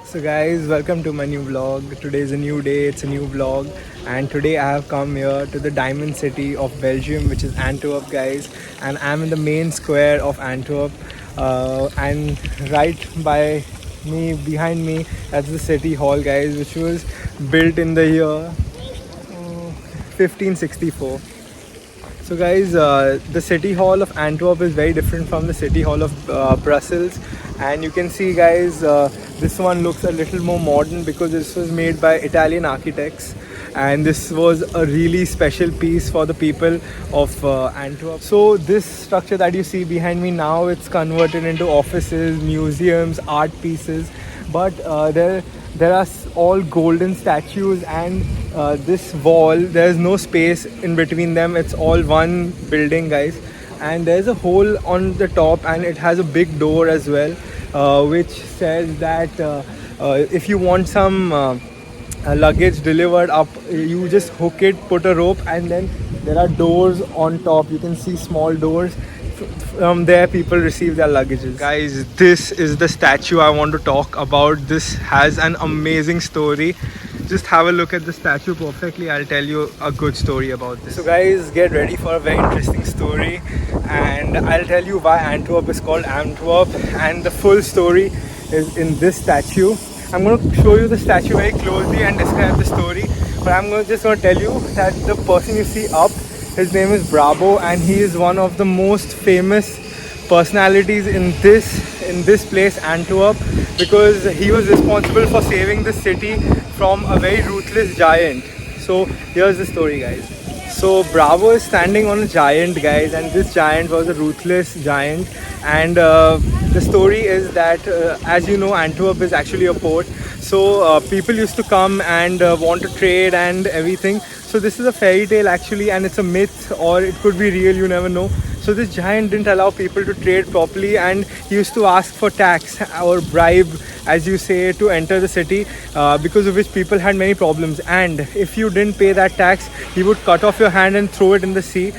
So guys, welcome to my new vlog. Today is a new day, it's a new vlog, and today I have come here to the diamond city of Belgium, which is Antwerp, guys. And I'm in the main square of Antwerp, and right by me, behind me, that's the city hall, guys, which was built in the year 1564. So guys, the city hall of Antwerp is very different from the city hall of Brussels, and you can see, guys, this one looks a little more modern because this was made by Italian architects, and this was a really special piece for the people of Antwerp. So this structure that you see behind me now, it's converted into offices, museums, art pieces, but there are all golden statues, and this wall, there's no space in between them, it's all one building, guys. And there's a hole on the top, and it has a big door as well, which says that if you want some luggage delivered up, you just hook it, put a rope, and then there are doors on top. You can see small doors. From there people receive their luggages. Guys, this is the statue I want to talk about. This has an amazing story. Just have a look at the statue perfectly. I'll tell you a good story about this. So guys, get ready for a very interesting story, and I'll tell you why Antwerp is called Antwerp, and the full story is in this statue. I'm going to show you the statue very closely and describe the story, but just going to tell you that the person you see up, his name is Bravo, and he is one of the most famous personalities in this place, Antwerp, because he was responsible for saving the city from a very ruthless giant. So here's the story, guys. So Bravo is standing on a giant, guys, and this giant was a ruthless giant. And the story is that, as you know, Antwerp is actually a port. So people used to come and want to trade and everything. So this is a fairy tale actually, and it's a myth, or it could be real, you never know. So this giant didn't allow people to trade properly, and he used to ask for tax or bribe, as you say, to enter the city, because of which people had many problems. And if you didn't pay that tax, he would cut off your hand and throw it in the sea,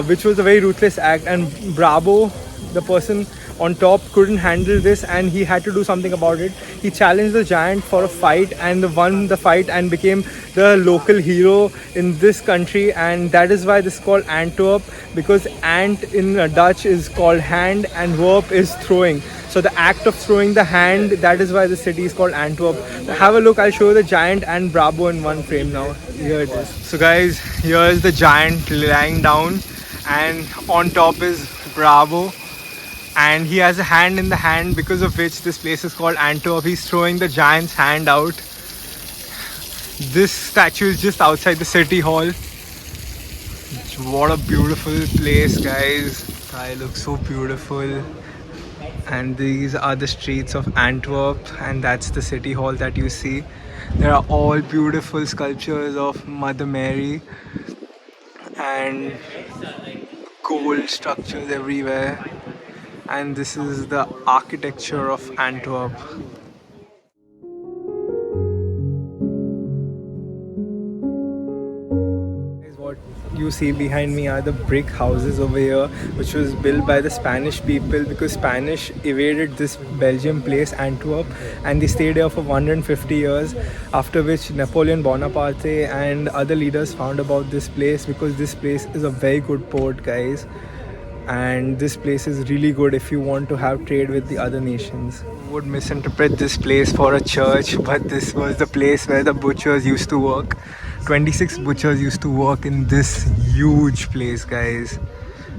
which was a very ruthless act. And Bravo, the person on top, couldn't handle this, and he had to do something about it. He challenged the giant for a fight and won the fight and became the local hero in this country. And that is why this is called Antwerp, because ant in Dutch is called hand and verb is throwing. So the act of throwing the hand, that is why the city is called Antwerp. Have a look, I'll show you the giant and Bravo in one frame now. Here it is. So guys, here is the giant lying down, and on top is Bravo, and he has a hand in the hand, because of which this place is called Antwerp. He's throwing the giant's hand out. This statue is just outside the city hall. What a beautiful place, guys. Sky looks so beautiful. And these are the streets of Antwerp, and that's the city hall that you see. There are all beautiful sculptures of Mother Mary and gold structures everywhere. And this is the architecture of Antwerp. What you see behind me are the brick houses over here, which was built by the Spanish people, because Spanish invaded this Belgium place, Antwerp, and they stayed here for 150 years, after which Napoleon Bonaparte and other leaders found about this place, because this place is a very good port, guys. And this place is really good if you want to have trade with the other nations. Would misinterpret this place for a church, but this was the place where the butchers used to work. 26 butchers used to work in this huge place, guys.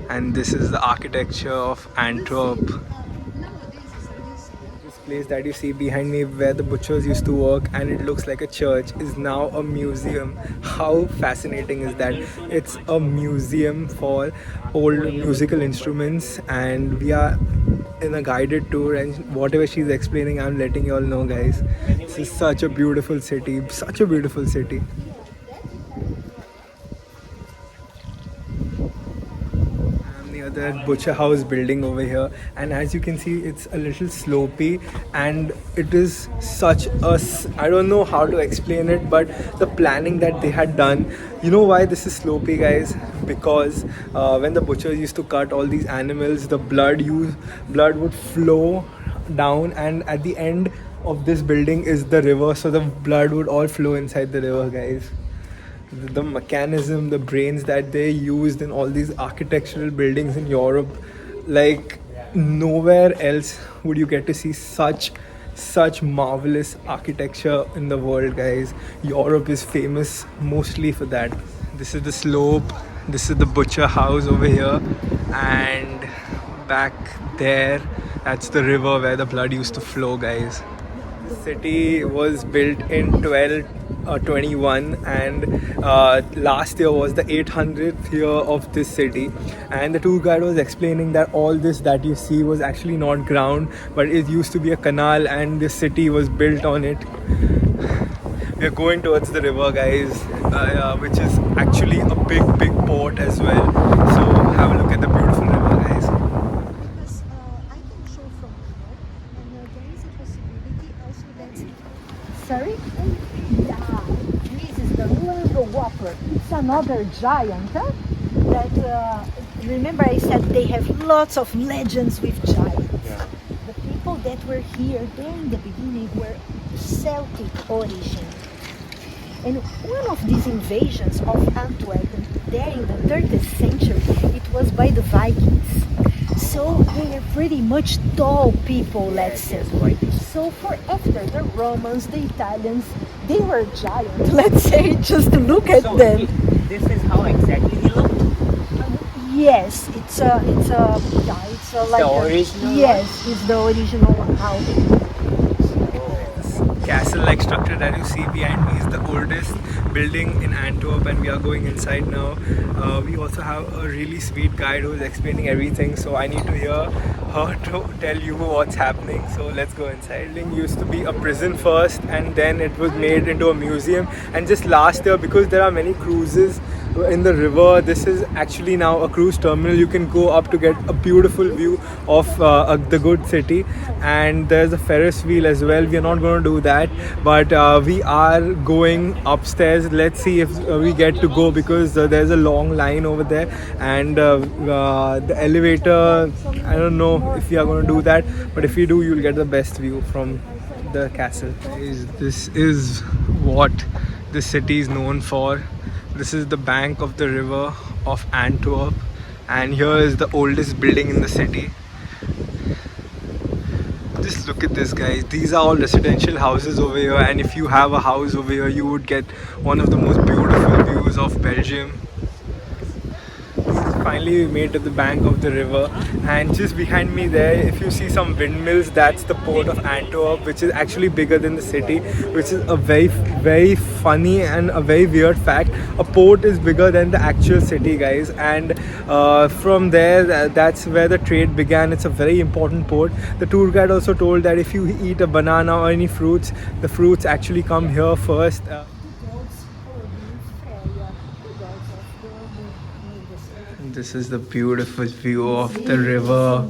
And this is the architecture of Antwerp. This place that you see behind me, where the butchers used to work, and it looks like a church, is now a museum. How fascinating is that? It's a museum for old musical instruments, and we are in a guided tour, and whatever she's explaining, I'm letting you all know, guys. This is such a beautiful city, such a beautiful city. The butcher house building over here, and as you can see, it's a little slopey, and it is such a, I don't know how to explain it, but the planning that they had done. You know why this is slopey, guys? Because when the butchers used to cut all these animals, the blood would flow down, and at the end of this building is the river, so the blood would all flow inside the river, guys. The mechanism, the brains that they used in all these architectural buildings in Europe, like nowhere else would you get to see such marvelous architecture in the world, guys. Europe is famous mostly for that. This is the slope, this is the butcher house over here, and back there, that's the river where the blood used to flow, guys. The city was built in 1221, and last year was the 800th year of this city. And the tour guide was explaining that all this that you see was actually not ground, but it used to be a canal, and this city was built on it. We are going towards the river, guys, which is actually a big port as well. So have a look at the beautiful river, guys. Because I can show from here, and there is a possibility also that. Sorry? Yeah, this is the Luango Whopper. It's another giant. That remember I said they have lots of legends with giants. Yeah. The people that were here there in the beginning were Celtic origin. And one of these invasions of Antwerp there in the 30th century, it was by the Vikings. So they are pretty much tall people, let's say. So for after the Romans, the Italians, they were giant, let's say, just to look at them. This is how exactly he looked? Yes, it's like the original yes, it's the original house. Castle-like structure that you see behind me is the oldest building in Antwerp, and we are going inside now. We also have a really sweet guide who is explaining everything, so I need to hear her to tell you what's happening. So let's go inside. The building used to be a prison first, and then it was made into a museum. And just last year, because there are many cruises in the river, this is actually now a cruise terminal. You can go up to get a beautiful view of the good city, and there's a Ferris wheel as well. We are not going to do that, but we are going upstairs. Let's see if we get to go, because there's a long line over there, and the elevator, I don't know if we are going to do that, but if we do, you'll get the best view from the castle. This is what the city is known for. This is the bank of the river of Antwerp, and here is the oldest building in the city. Just look at this, guys. These are all residential houses over here, and if you have a house over here, you would get one of the most beautiful views of Belgium. Finally we made to the bank of the river, and just behind me there, if you see some windmills, that's the port of Antwerp, which is actually bigger than the city, which is a very funny and a very weird fact. A port is bigger than the actual city, guys, and from there, that's where the trade began. It's a very important port. The tour guide also told that if you eat a banana or any fruits, the fruits actually come here first. This is the beautiful view of the river,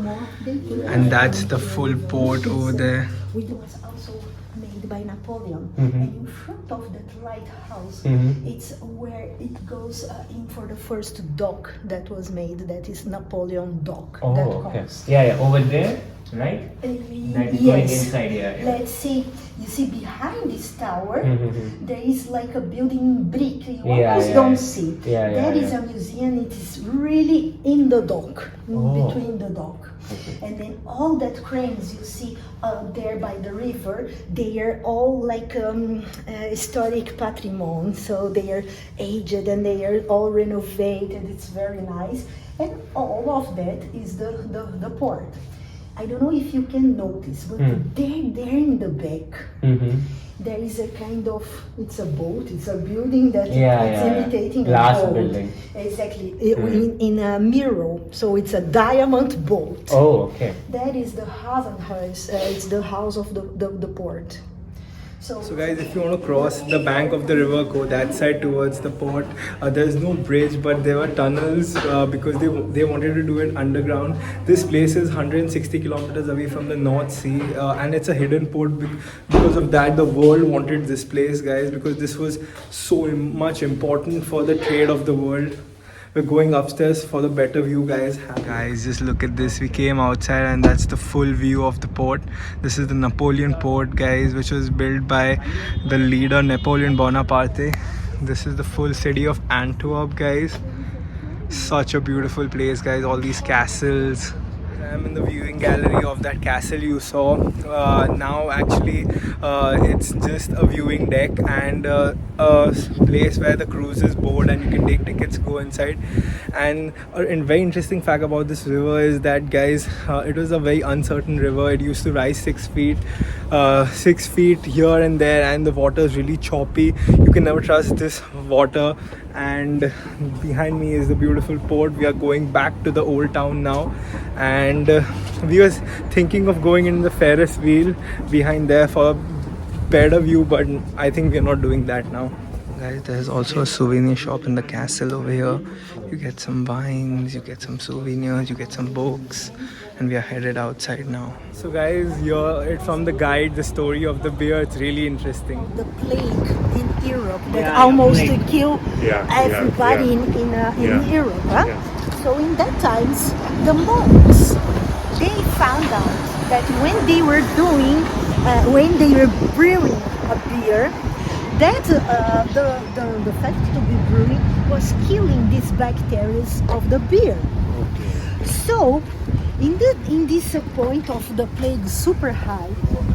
and that's the full port over there. Which was also made by Napoleon. Mm-hmm. And in front of that lighthouse, Mm-hmm. it's where it goes in for the first dock that was made. That is Napoleon Dock. Oh, that okay. comes. Yeah, over there, right? That is going Yes. inside here. Yeah. Let's see. You see behind this tower, Mhm. there is like a building brick. You Yeah, almost yeah, don't yeah. see. Yeah, yeah, That is yeah. a museum. It is really in the dock, Oh. between the dock. And then all that cranes you see there by the river, they are all like historic patrimony. So they are aged and they are all renovated. It's very nice. And all of that is the port. I don't know if you can notice, but there in the back, there is a kind of, it's a boat, it's a building that it's imitating Glass a boat. building. Exactly, in a mirror, so it's a diamond boat. Oh, okay. That is the Havenhuis, it's the house of the port. So guys, if you want to cross the bank of the river, go that side towards the port. There's no bridge, but there were tunnels because they wanted to do it underground. This place is 160 kilometers away from the North Sea, and it's a hidden port. Because of that, the world wanted this place, guys, because this was so much important for the trade of the world. we're going upstairs for the better view, guys. Guys, just look at this. We came outside and that's the full view of the port. This is the Napoleon port, guys, which was built by the leader Napoleon Bonaparte. This is the full city of Antwerp, guys. Such a beautiful place, guys. All these castles. I'm in the viewing gallery of that castle you saw. Now actually it's just a viewing deck and a place where the cruises board and you can take tickets, go inside. And a very interesting fact about this river is that, guys, it was a very uncertain river. It used to rise 6 feet, 6 feet here and there, and the water is really choppy. You can never trust this water. And behind me is the beautiful port. We are going back to the old town now, and we was thinking of going in the Ferris wheel behind there for a better view, but I think we are not doing that now. Guys, there's also a souvenir shop in the castle over here. You get some wines, you get some souvenirs, you get some books, and we are headed outside now. So guys, here from the guide, the story of the beer, it's really interesting. The plague in Europe that almost killed everybody in Europe. Huh? So in that times, the monks, they found out that when they were brewing a beer, that the fact to be brewing was killing these bacteria of the beer. So in this point of the plague super high,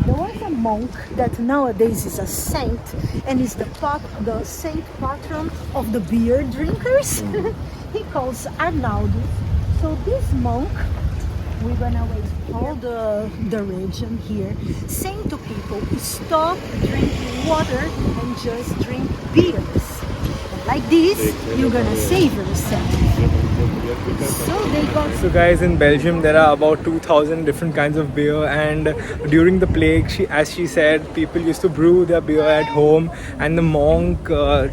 there was a monk that nowadays is a saint and is the saint patron of the beer drinkers. He calls Arnaldus. So this monk, we're gonna wait all the region here, saying to people, stop drinking water and just drink beers. Like this, you're gonna save yourself. So guys, in Belgium there are about 2,000 different kinds of beer, and during the plague, as she said, people used to brew their beer at home, and the monk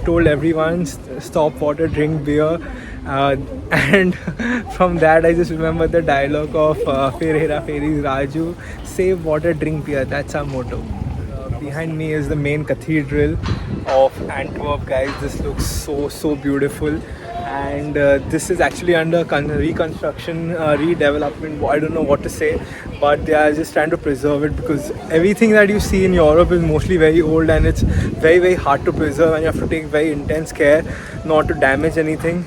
told everyone stop water, drink beer. And from that I just remember the dialogue of Ferreira Ferries Raju, save water, drink beer. That's our motto. Behind me is the main cathedral of Antwerp, guys. This looks so beautiful, and this is actually under reconstruction, redevelopment. I don't know what to say, but they are just trying to preserve it, because everything that you see in Europe is mostly very old and it's very hard to preserve, and you have to take very intense care not to damage anything.